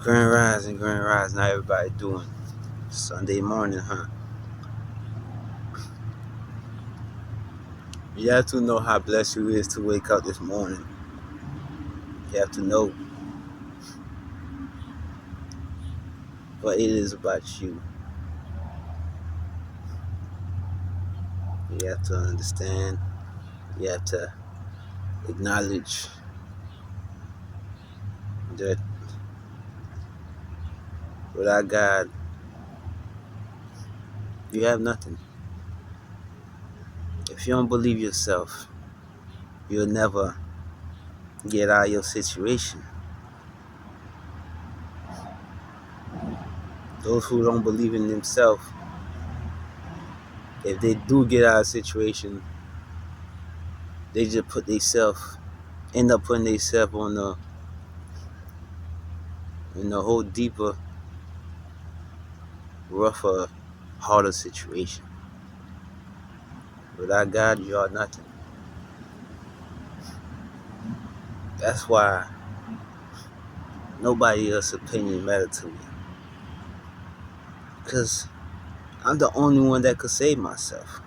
Grand Rising, how everybody doing? Sunday morning, huh? You have to know how blessed you is to wake up this morning. You have to know what it is about you. You have to understand. You have to acknowledge that without God, you have nothing. If you don't believe yourself, you'll never get out of your situation. Those who don't believe in themselves, if they do get out of a situation, they just end up putting themselves on in a whole deeper, rougher, harder situation. Without God, you are nothing. That's why nobody else's opinion matters to me. Because I'm the only one that could save myself.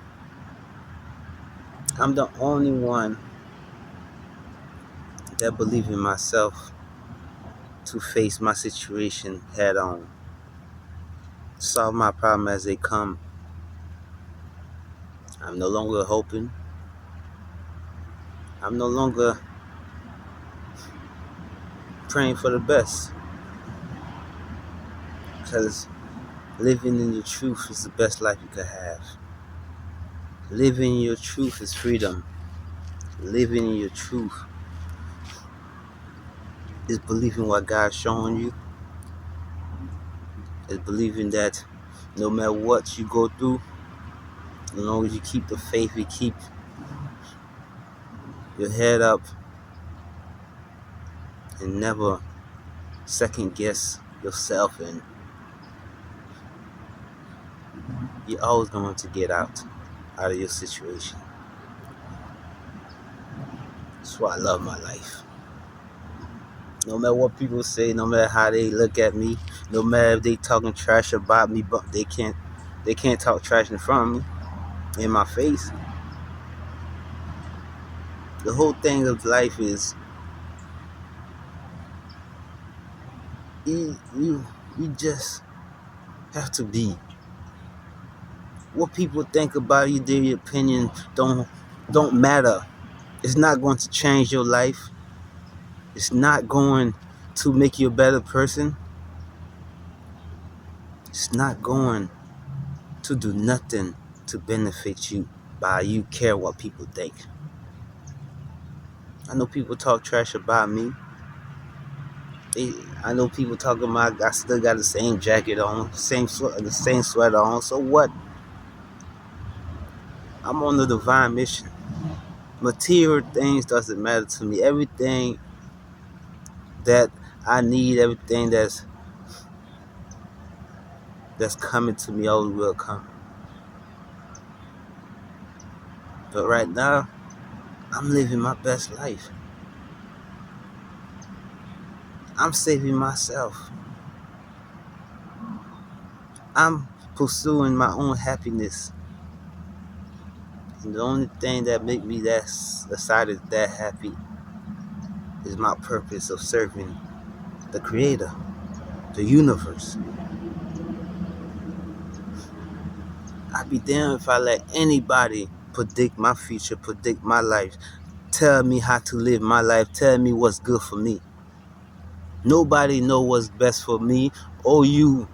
I'm the only one that believes in myself to face my situation head on. Solve my problem as they come. I'm no longer hoping. I'm no longer praying for the best. Because living in your truth is the best life you could have. Living in your truth is freedom. Living in your truth is believing what God's showing you. Is believing that no matter what you go through, as long as you keep the faith, you keep your head up and never second guess yourself, and you're always going to get out of your situation. That's why I love my life. No matter what people say, no matter how they look at me, no matter if they talking trash about me, but they can't talk trash in front of me, in my face. The whole thing of life is you just have to be. What people think about you, their opinion don't matter. It's not going to change your life. It's not going to make you a better person. It's not going to do nothing to benefit you by you care what people think. I know people talk trash about me. I know people talking about I still got the same jacket on, the same sweater on. So what? I'm on the divine mission. Material things doesn't matter to me. Everything that I need, everything that's coming to me always will come. But right now, I'm living my best life. I'm saving myself. I'm pursuing my own happiness. And the only thing that make me that excited, that happy, is my purpose of serving the Creator, the universe. I'd be damned if I let anybody predict my future, predict my life, tell me how to live my life, tell me what's good for me. Nobody know what's best for me or you.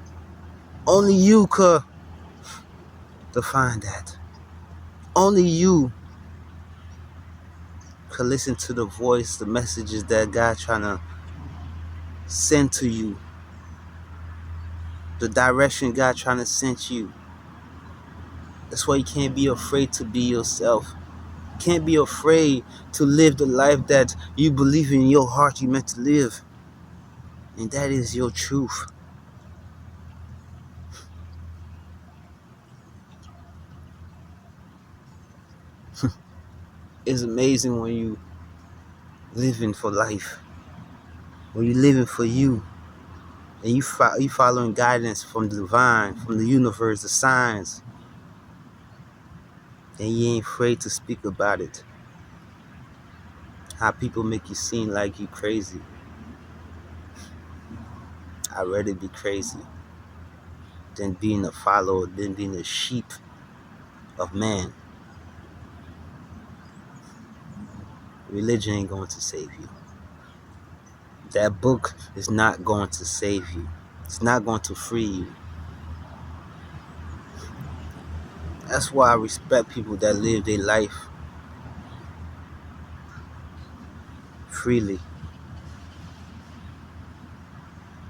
Only you could define that. Only you could listen to the voice, the messages that God trying to send to you, the direction God trying to send you. That's why you can't be afraid to be yourself. You can't be afraid to live the life that you believe in your heart you meant to live. And that is your truth. It's amazing when you living for life. When you living for you. and you following guidance from the divine, from the universe, the signs, and you ain't afraid to speak about it. How people make you seem like you crazy. I'd rather be crazy than being a follower, than being a sheep of man. Religion ain't going to save you. That book is not going to save you. It's not going to free you. That's why I respect people that live their life freely.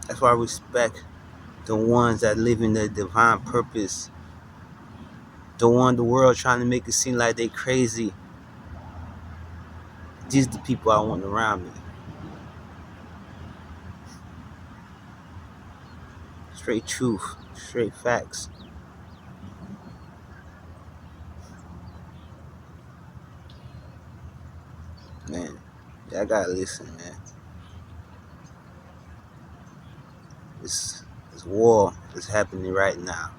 That's why I respect the ones that live in their divine purpose. The world trying to make it seem like they crazy. These are the people I want around me. Straight truth, straight facts. Man, y'all gotta listen, man. This war is happening right now.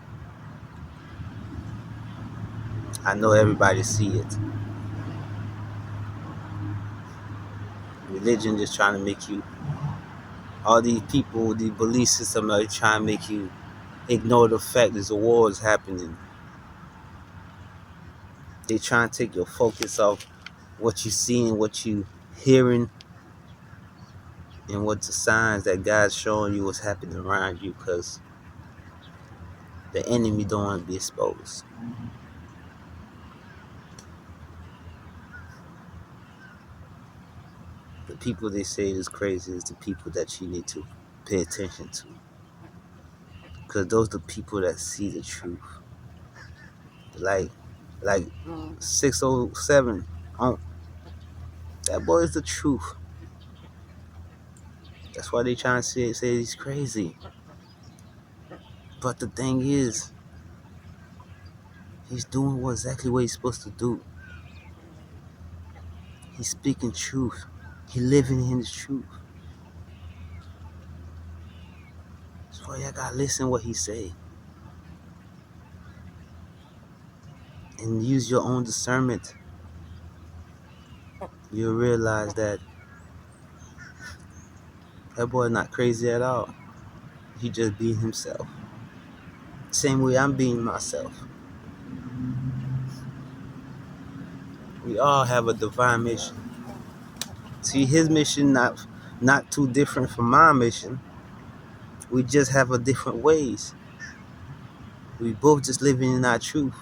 I know everybody see it. Religion just trying to make you, all these people, the belief system are trying to make you ignore the fact that the war is happening. They trying to take your focus off what you seeing, what you hearing, and what the signs that God's showing you what's happening around you, because the enemy don't want to be exposed. The people they say is crazy is the people that you need to pay attention to, because those are the people that see the truth. Like 607, that boy is the truth. That's why they trying to say he's crazy. But the thing is, he's doing exactly what he's supposed to do. He's speaking truth. He living in his truth. That's why y'all gotta listen what he say and use your own discernment. You'll realize that boy not crazy at all. He just being himself. Same way I'm being myself. We all have a divine mission. See, his mission not too different from my mission. We just have a different ways. We both just living in our truth.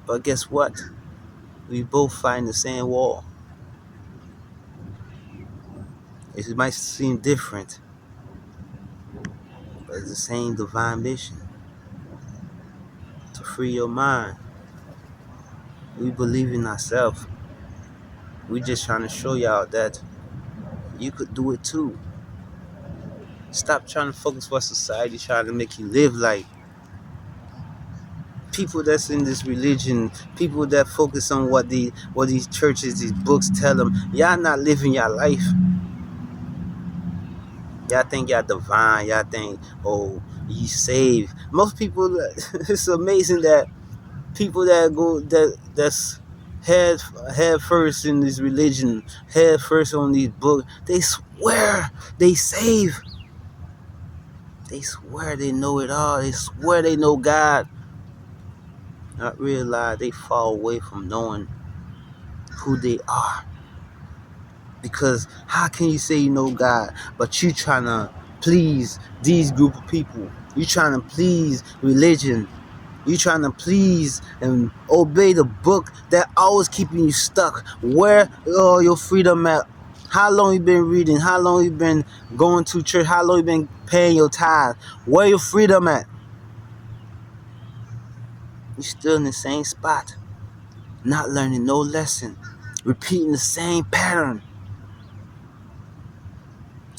But guess what? We both fighting the same war. It might seem different, but it's the same divine mission. To free your mind. We believe in ourselves. We just trying to show y'all that you could do it too. Stop trying to focus what society trying to make you live like. People that's in this religion, people that focus on what these churches, these books tell them, y'all not living your life. Y'all think y'all divine. Y'all think, oh, you saved. Most people, it's amazing that people that's head first in this religion, head first on these books, they swear they save. They swear they know it all. They swear they know God. Not realize they fall away from knowing who they are. Because how can you say you know God, but you trying to please these group of people? You trying to please religion. You trying to please and obey the book that always keeping you stuck. Where your freedom at? How long you been reading? How long you been going to church? How long you been paying your tithe? Where your freedom at? You still in the same spot, not learning no lesson, repeating the same pattern.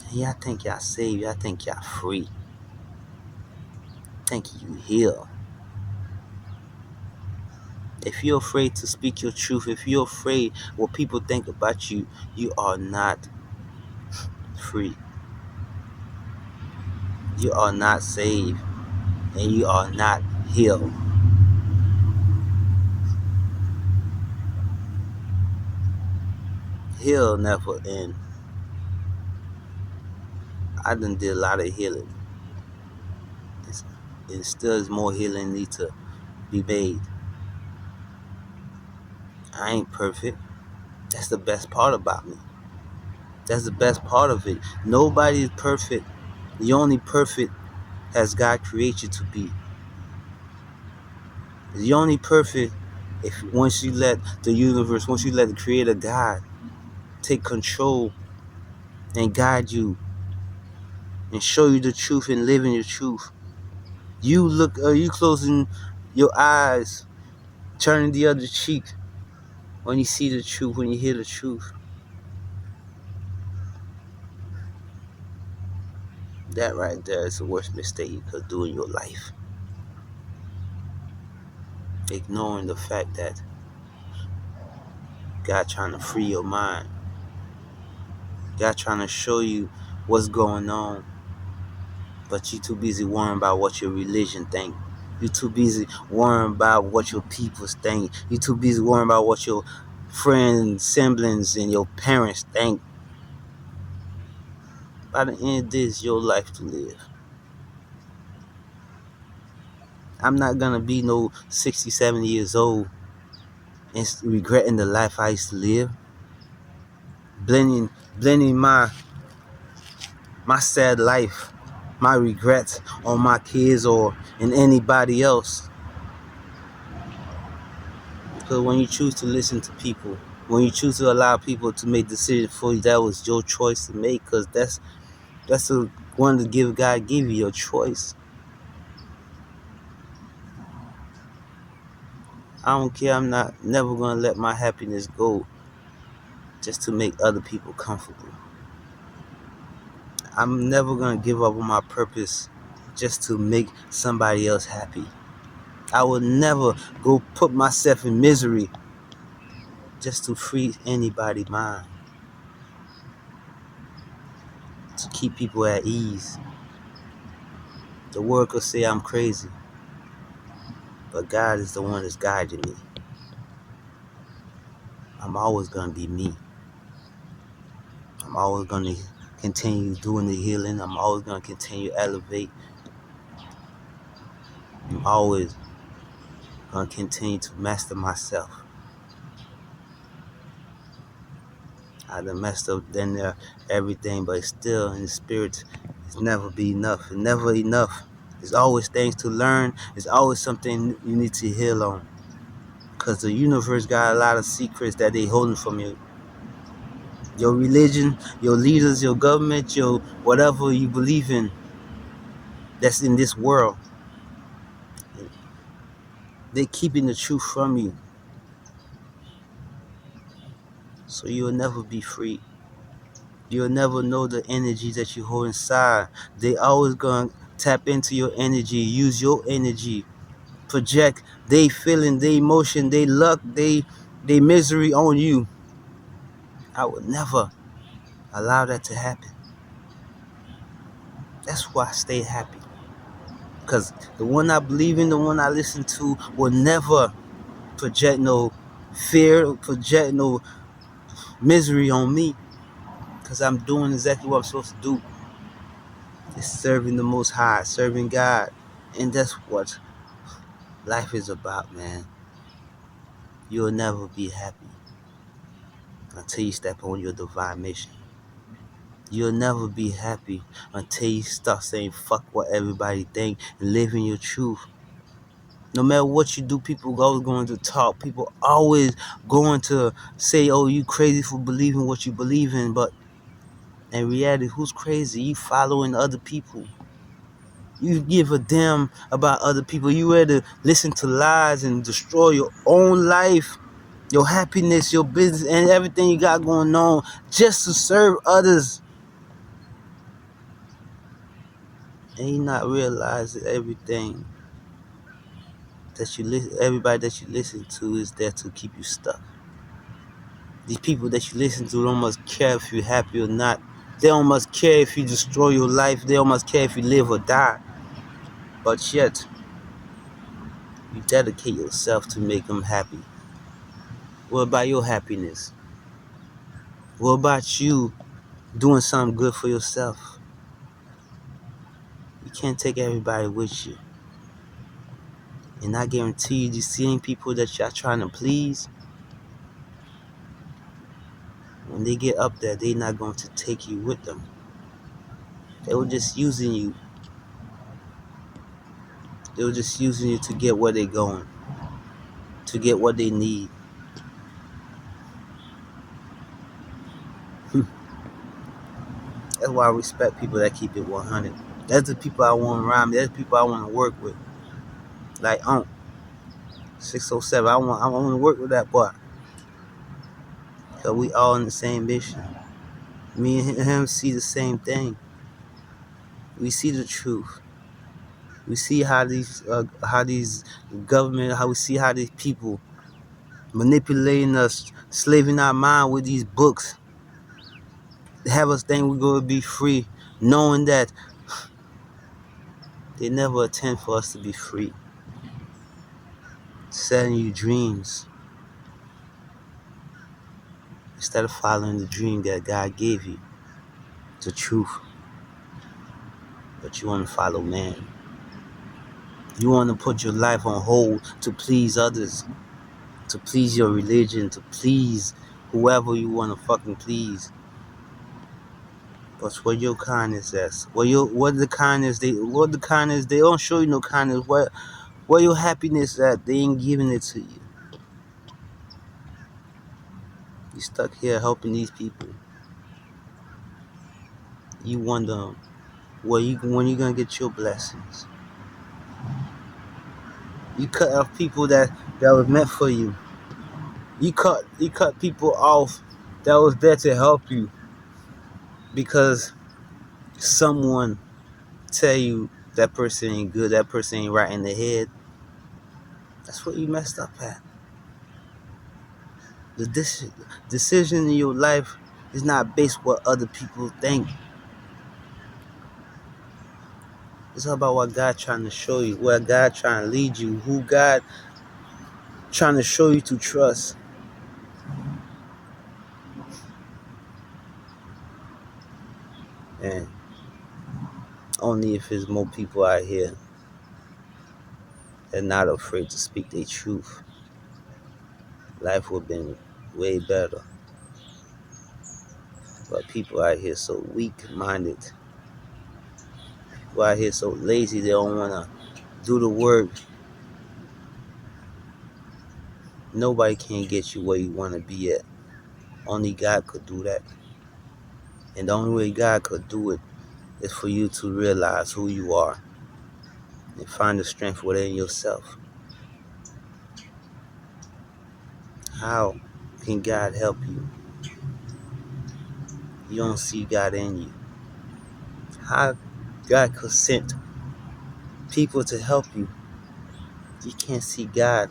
And y'all think y'all saved. Y'all think y'all free. Think you healed. If you're afraid to speak your truth, if you're afraid what people think about you, you are not free. You are not saved and you are not healed. Heal never end. I done did a lot of healing. It's, it still is more healing need to be made. I ain't perfect. That's the best part about me. That's the best part of it. Nobody is perfect. The only perfect as God created you to be. The only perfect if once you let the universe, once you let the creator God take control and guide you and show you the truth and live in your truth. You closing your eyes, turning the other cheek when you see the truth, when you hear the truth. That right there is the worst mistake you could do in your life. Ignoring the fact that God trying to free your mind. God trying to show you what's going on, but you too busy worrying about what your religion think. You too busy worrying about what your people think. You too busy worrying about what your friends, siblings, and your parents think. By the end of this, your life to live. I'm not gonna be no 60, 70 years old and regretting the life I used to live. Blending, blending my sad life, my regrets on my kids or in anybody else. Because when you choose to listen to people, when you choose to allow people to make decisions for you, that was your choice to make. Because that's the one to give God give you your choice. I don't care. I'm not never gonna let my happiness go just to make other people comfortable. I'm never gonna give up on my purpose just to make somebody else happy. I will never go put myself in misery just to free anybody's mind, to keep people at ease. The world could say I'm crazy, but God is the one that's guiding me. I'm always gonna be me. I'm always gonna continue doing the healing. I'm always gonna continue to elevate. I'm always gonna continue to master myself. I done messed up then there everything, but still in the spirit, it's never be enough. It's never enough. There's always things to learn. There's always something you need to heal on. Cause the universe got a lot of secrets that they holding from you. Your religion, your leaders, your government, your whatever you believe in that's in this world, they keeping the truth from you. So you'll never be free. You'll never know the energy that you hold inside. They always gonna tap into your energy, use your energy, project they feeling, they emotion, they luck, they misery on you. I would never allow that to happen. That's why I stay happy. Because the one I believe in, the one I listen to, will never project no fear, project no misery on me. Because I'm doing exactly what I'm supposed to do. It's serving the Most High, serving God. And that's what life is about, man. You'll never be happy until you step on your divine mission. You'll never be happy until you start saying fuck what everybody think and living your truth. No matter what you do, people always going to talk. People always going to say, oh, you crazy for believing what you believe in. But in reality, who's crazy? You following other people. You give a damn about other people. You ready to listen to lies and destroy your own life, your happiness, your business, and everything you got going on just to serve others. And you not realizing everything that you listen, everybody that you listen to is there to keep you stuck. These people that you listen to don't much care if you're happy or not. They don't much care if you destroy your life. They don't much care if you live or die. But yet, you dedicate yourself to make them happy. What about your happiness? What about you doing something good for yourself? You can't take everybody with you. And I guarantee you, these same people that y'all trying to please, when they get up there, they're not going to take you with them. They were just using you. They were just using you to get where they're going, to get what they need. That's why I respect people that keep it 100. That's the people I want around me. That's the people I want to work with. Like 607. I want to work with that boy. Cause we all in the same mission. Me and him see the same thing. We see the truth. We see how these government, how we see how these people manipulating us, slaving our mind with these books. They have us think we're gonna be free, knowing that they never intend for us to be free. Selling you dreams instead of following the dream that God gave you, the truth. But you want to follow man. You want to put your life on hold to please others, to please your religion, to please whoever you want to fucking please. But where your kindness at? What the kindness they don't show you no kindness. Where your happiness at? They ain't giving it to you. You stuck here helping these people. You wonder when you gonna get your blessings. You cut off people that was meant for you. You cut people off that was there to help you because someone tell you that person ain't good, that person ain't right in the head. That's what you messed up at. The decision in your life is not based what other people think. It's about what God trying to show you, where God trying to lead you, who God trying to show you to trust. And only if there's more people out here that not afraid to speak their truth, life would have been way better. But people out here so weak-minded. People out here so lazy they don't want to do the work. Nobody can get you where you want to be at. Only God could do that. And the only way God could do it is for you to realize who you are and find the strength within yourself. How can God help you? You don't see God in you. How God could send people to help you? You can't see God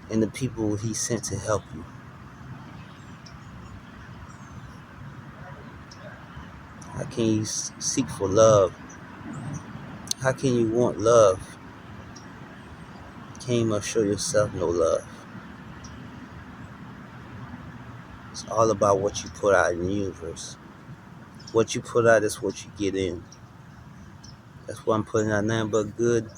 in the people He sent to help you. How can you seek for love? How can you want love? You can't even show yourself no love. It's all about what you put out in the universe. What you put out is what you get in. That's why I'm putting out nothing but good,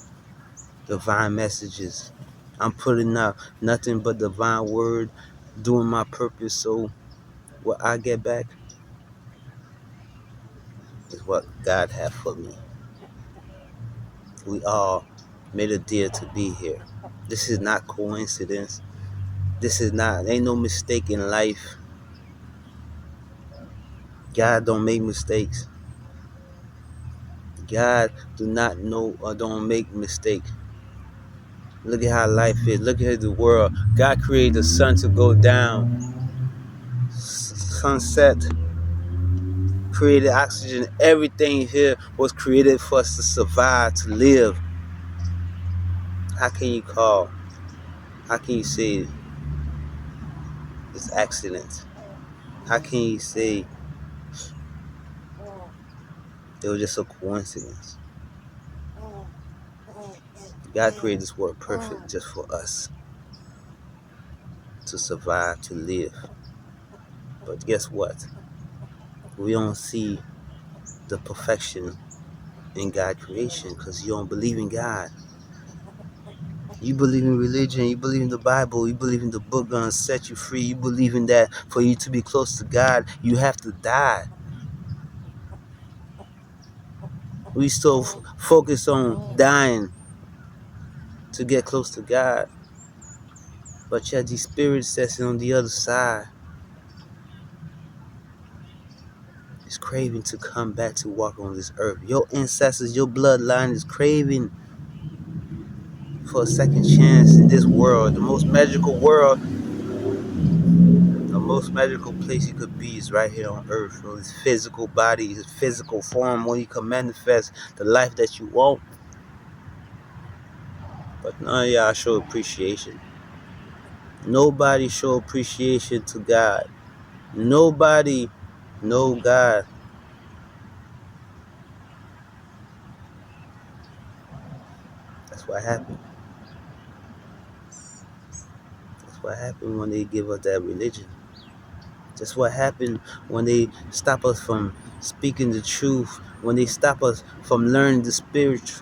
divine messages. I'm putting out nothing but divine word, doing my purpose. So what I get back is what God had for me. We all made a deal to be here. This is not coincidence. Ain't no mistake in life. God don't make mistakes. God do not know or don't make mistakes. Look at how life is. Look at the world. God created the sun to go down. Sunset. Created oxygen. Everything here was created for us to survive, to live. How can you call? How can you say it's accident? How can you say It was just a coincidence. God created this world perfect just for us to survive, to live. But guess what? We don't see the perfection in God's creation because you don't believe in God. You believe in religion, you believe in the Bible, you believe in the book gonna set you free, you believe in that for you to be close to God, you have to die. We still focus on dying to get close to God. But yet the spirit that's on the other side is craving to come back to walk on this earth. Your ancestors, your bloodline is craving for a second chance in this world. The most magical world, the most magical place you could be is right here on earth. You know, this physical body, this physical form where you can manifest the life that you want. But none of y'all show appreciation. Nobody show appreciation to God. Nobody know God. That's what happened. That's what happened when they give us that religion. That's what happened when they stop us from speaking the truth, when they stop us from learning the spirit.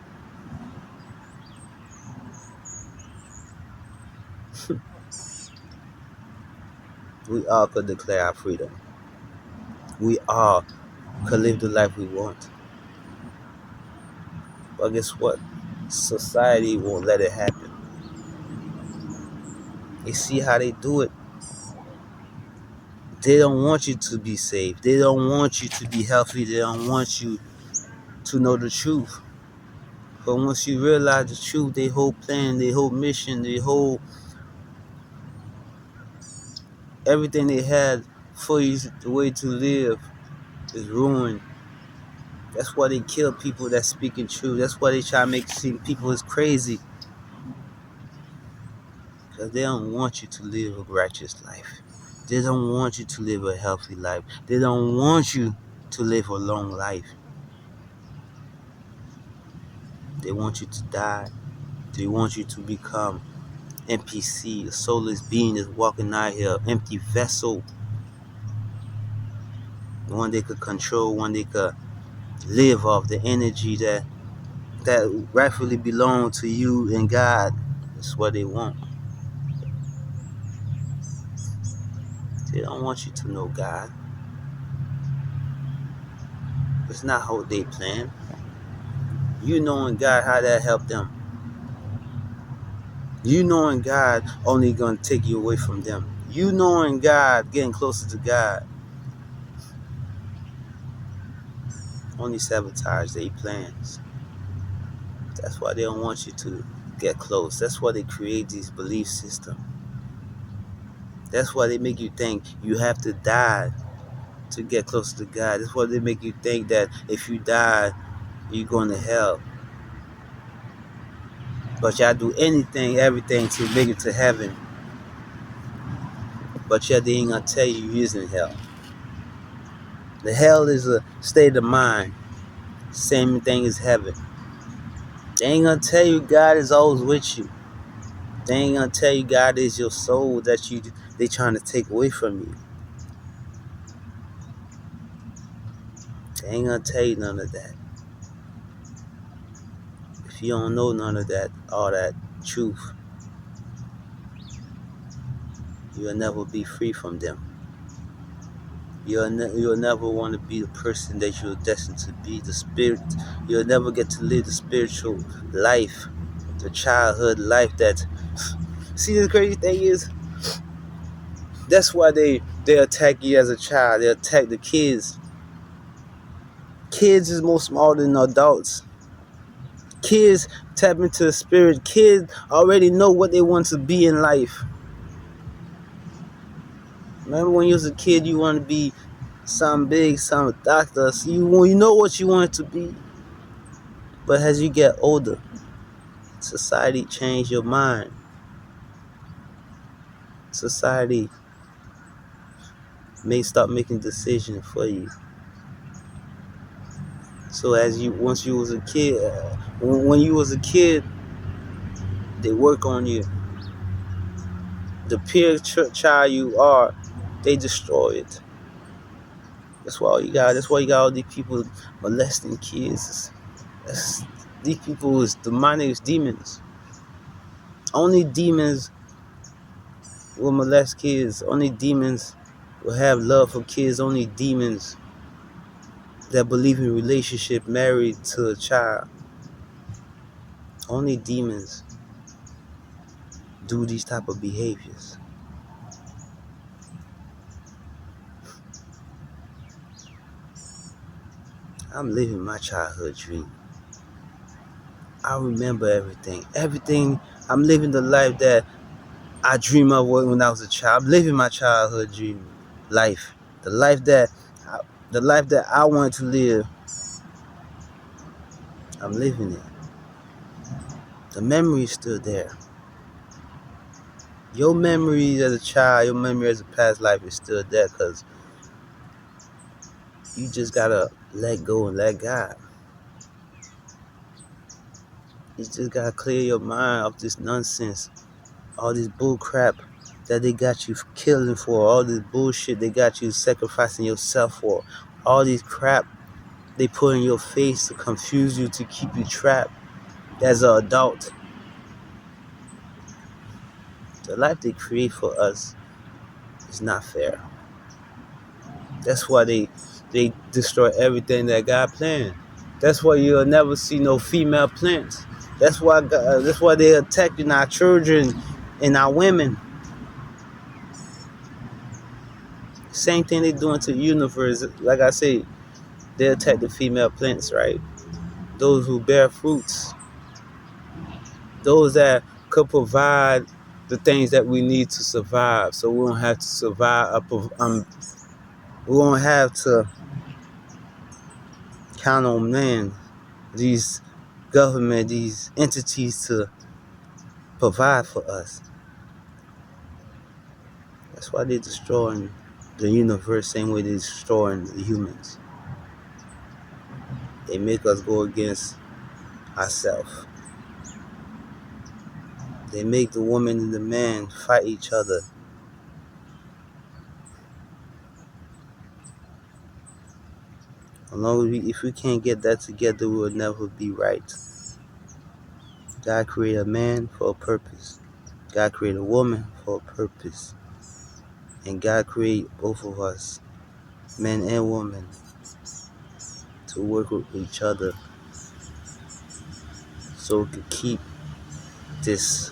We all could declare our freedom. We all could live the life we want. But guess what? Society won't let it happen. You see how they do it? They don't want you to be safe. They don't want you to be healthy. They don't want you to know the truth. But once you realize the truth, their whole plan, their whole mission, their whole everything they had for you, the way to live, is ruined. That's why they kill people that speaking truth. That's why they try to make seem people as crazy. Because they don't want you to live a righteous life. They don't want you to live a healthy life. They don't want you to live a long life. They want you to die. They want you to become NPC, a soulless being that's walking out here, empty vessel. One they could control, one they could live off the energy that rightfully belong to you and God. That's what they want. They don't want you to know God. It's not how they plan. You knowing God, how that help them. You knowing God only gonna take you away from them. You knowing God, getting closer to God, only sabotage their plans. That's why they don't want you to get close. That's why they create these belief systems. That's why they make you think you have to die to get closer to God. That's why they make you think that if you die, you're going to hell. But y'all do anything, everything to make it to heaven. But yet they ain't gonna tell you you're in hell. The hell is a state of mind. Same thing as heaven. They ain't gonna tell you God is always with you. They ain't gonna tell you God is your soul that they trying to take away from you. They ain't gonna tell you none of that. If you don't know none of that, all that truth, you'll never be free from them. You'll never want to be the person that you're destined to be. The spirit, you'll never get to live the spiritual life, the childhood life that. See, the crazy thing is, that's why they attack you as a child. They attack the kids. Kids is more smarter than adults. Kids tap into the spirit. Kids already know what they want to be in life. Remember when you was a kid, you want to be some big, some doctor. So you know what you want to be. But as you get older, society change your mind. Society may start making decisions for you. So once you was a kid, when you was a kid, they work on you. The child you are, they destroy it. That's why you got. That's why you got all these people molesting kids. That's, these people is demonic demons. Only demons will molest kids. Only demons will have love for kids. Only demons that believe in relationship married to a child. Only demons do these type of behaviors. I'm living my childhood dream. I remember everything. Everything. I'm living the life that I dream of when I was a child. I'm living my childhood dream life. The life that the life that I wanted to live. I'm living it. The memory is still there. Your memory as a child, your memory as a past life is still there because you just gotta let go and let God. You just gotta clear your mind of this nonsense, all this bull crap that they got you killing for, all this bullshit they got you sacrificing yourself for, all this crap they put in your face to confuse you, to keep you trapped as an adult. The life they create for us is not fair. That's why they destroy everything that God planned. That's why you'll never see no female plants. That's why they're attacking our children and our women. Same thing they doing to the universe. Like I say, they attack the female plants, right? Those who bear fruits, those that could provide the things that we need to survive, so we don't have to survive. We won't have to count on men, these government, these entities to provide for us. That's why they're destroying the universe, same way they're destroying the humans. They make us go against ourselves. They make the woman and the man fight each other. If we can't get that together, we will never be right. God created a man for a purpose. God created a woman for a purpose. And God created both of us, men and women, to work with each other so we could keep this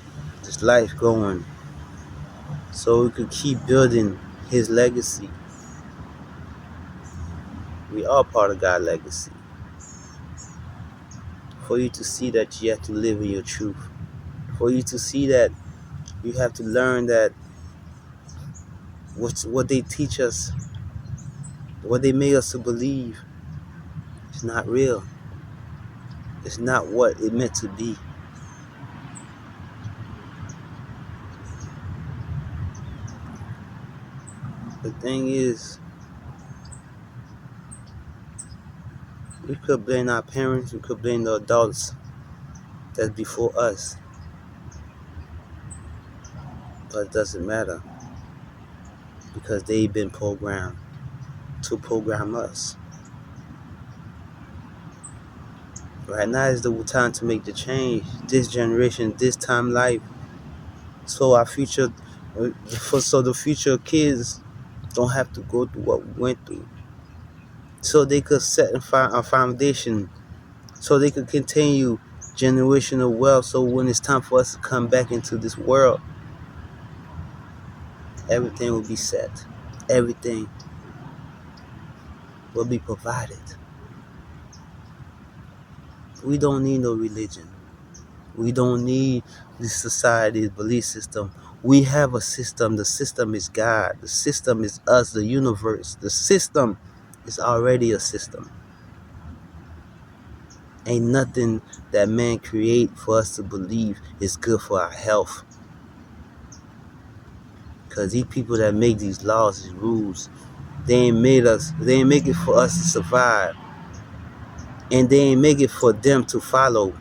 life going, so we could keep building his legacy. We are part of God's legacy. For you to see that, you have to live in your truth. For you to see that, you have to learn that what they teach us, what they make us to believe, is not real. It's not what it meant to be. The thing is, we could blame our parents, we could blame the adults that's before us, but it doesn't matter because they've been programmed to program us. Right now is the time to make the change. This generation, this time life, so our future, so the future kids don't have to go through what we went through. So they could set a foundation, so they could continue generational wealth. So when it's time for us to come back into this world, everything will be set. Everything will be provided. We don't need no religion. We don't need this society's belief system. We have a system. The system is God. The system is us, the universe. The system is already a system. Ain't nothing that man create for us to believe is good for our health. Because these people that make these laws, these rules, they ain't make it for us to survive. and they ain't make it for them to follow.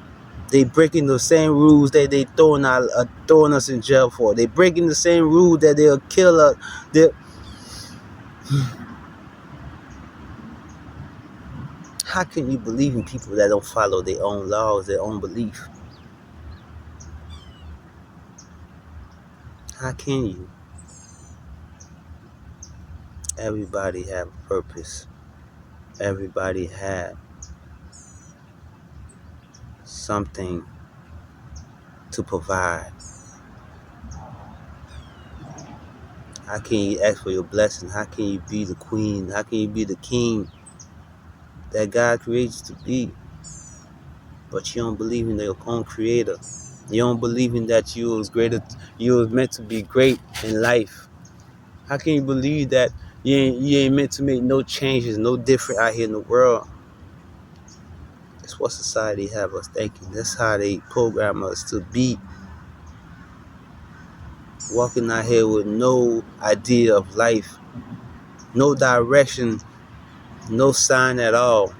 They breaking the same rules that they throwing us in jail for. They breaking the same rule that they'll kill us. How can you believe in people that don't follow their own laws, their own belief? How can you? Everybody have a purpose. Everybody have something to provide. How can you ask for your blessing? How can you be the queen? How can you be the king that God creates you to be? But you don't believe in your own creator. You don't believe in that you was greater. You was meant to be great in life. How can you believe that you ain't meant to make no changes, no different out here in the world? That's what society have us thinking. That's how they program us to be. Walking out here with no idea of life, no direction, no sign at all.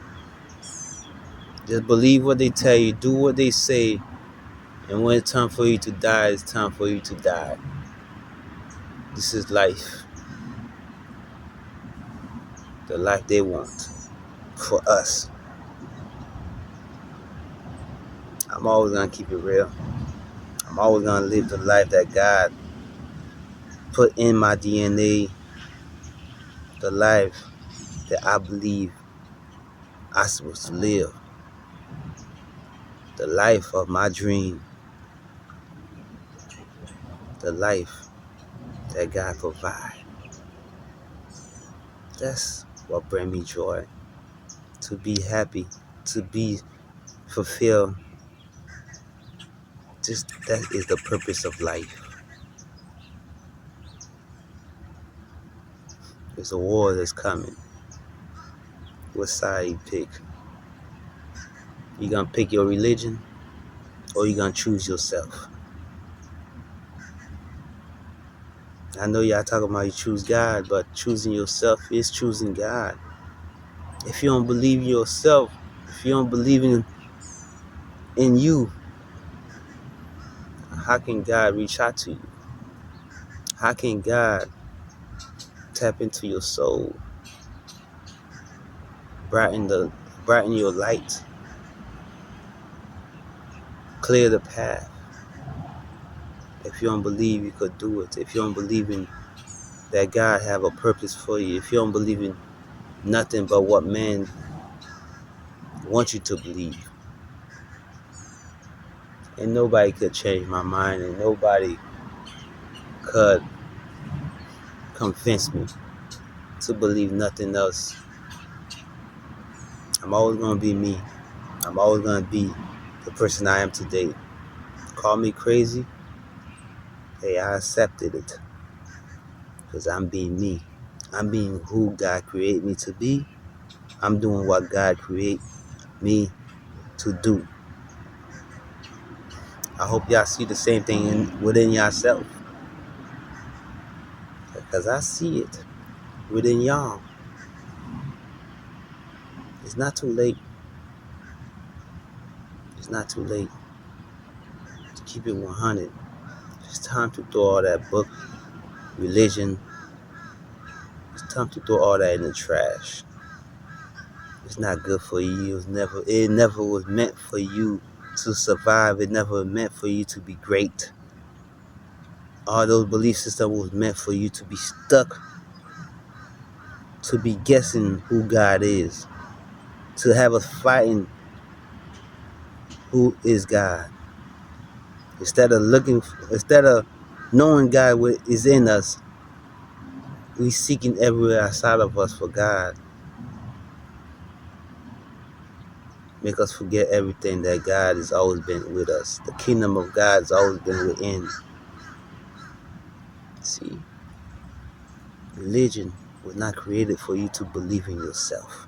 Just believe what they tell you, do what they say, and when it's time for you to die, it's time for you to die. This is life. The life they want for us. I'm always gonna keep it real. I'm always gonna live the life that God put in my DNA, the life that I believe I'm supposed to live, the life of my dream, the life that God provides. That's what brings me joy. To be happy, to be fulfilled. Just that is the purpose of life. There's a war that's coming. What side you pick? You gonna pick your religion, or you gonna choose yourself? I know y'all talking about you choose God, but choosing yourself is choosing God. If you don't believe in yourself, if you don't believe in you, how can God reach out to you? How can God tap into your soul, brighten your light, clear the path? If you don't believe you could do it, if you don't believe in that God have a purpose for you, if you don't believe in nothing but what man wants you to believe, and nobody could change my mind, and nobody could convince me to believe nothing else. I'm always gonna be me. I'm always gonna be the person I am today. Call me crazy. Hey, I accepted it. Because I'm being me. I'm being who God created me to be. I'm doing what God created me to do. I hope y'all see the same thing within yourself. Because I see it within y'all. It's not too late. It's not too late to keep it 100. It's time to throw all that book, religion. It's time to throw all that in the trash. It's not good for you. It never was meant for you to survive. It never was meant for you to be great. All those belief systems was meant for you to be stuck, to be guessing who God is, to have us fighting who is God. Instead of knowing God is in us, we seeking everywhere outside of us for God. Make us forget everything that God has always been with us. The kingdom of God has always been within. See, religion was not created for you to believe in yourself.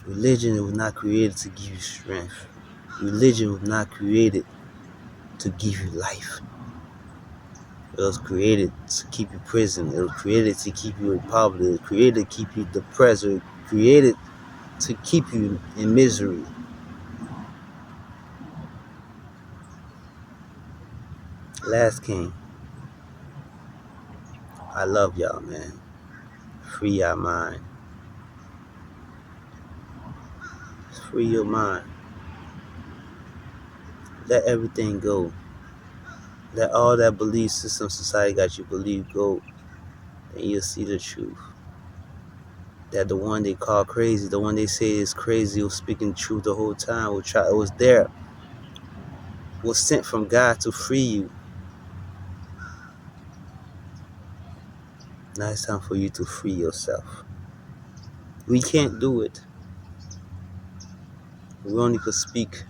Religion was not created to give you strength. Religion was not created to give you life. It was created to keep you prison. It was created to keep you in poverty. It was created to keep you depressed. It was created to keep you in misery. Last King, I love y'all, man. Free your mind. Free your mind. Let everything go. Let all that belief system society got you believe go, and you'll see the truth. That the one they call crazy, the one they say is crazy, was speaking truth the whole time. It was there, was sent from God to free you. Now it's time for you to free yourself. We can't do it. We only could speak,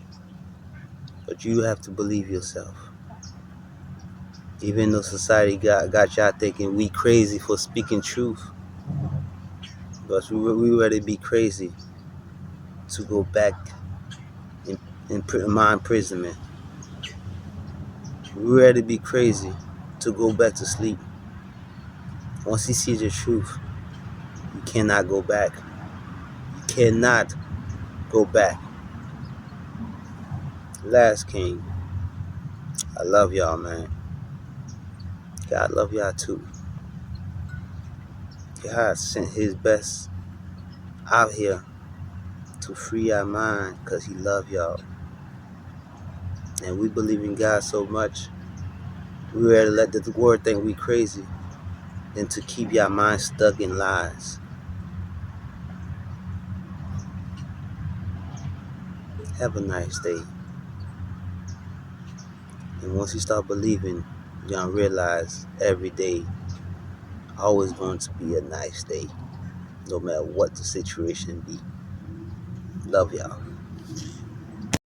but you have to believe yourself. Even though society got y'all thinking we crazy for speaking truth, but we rather be crazy to go back in my imprisonment. We rather be crazy to go back to sleep. Once you see the truth, you cannot go back. You cannot go back. Last King, I love y'all, man. God love y'all too. God sent his best out here to free our mind because he love y'all. And we believe in God so much, we rather let the world think we crazy than to keep your mind stuck in lies. Have a nice day. And once you start believing, you're going to realize every day always going to be a nice day, no matter what the situation be. Love y'all.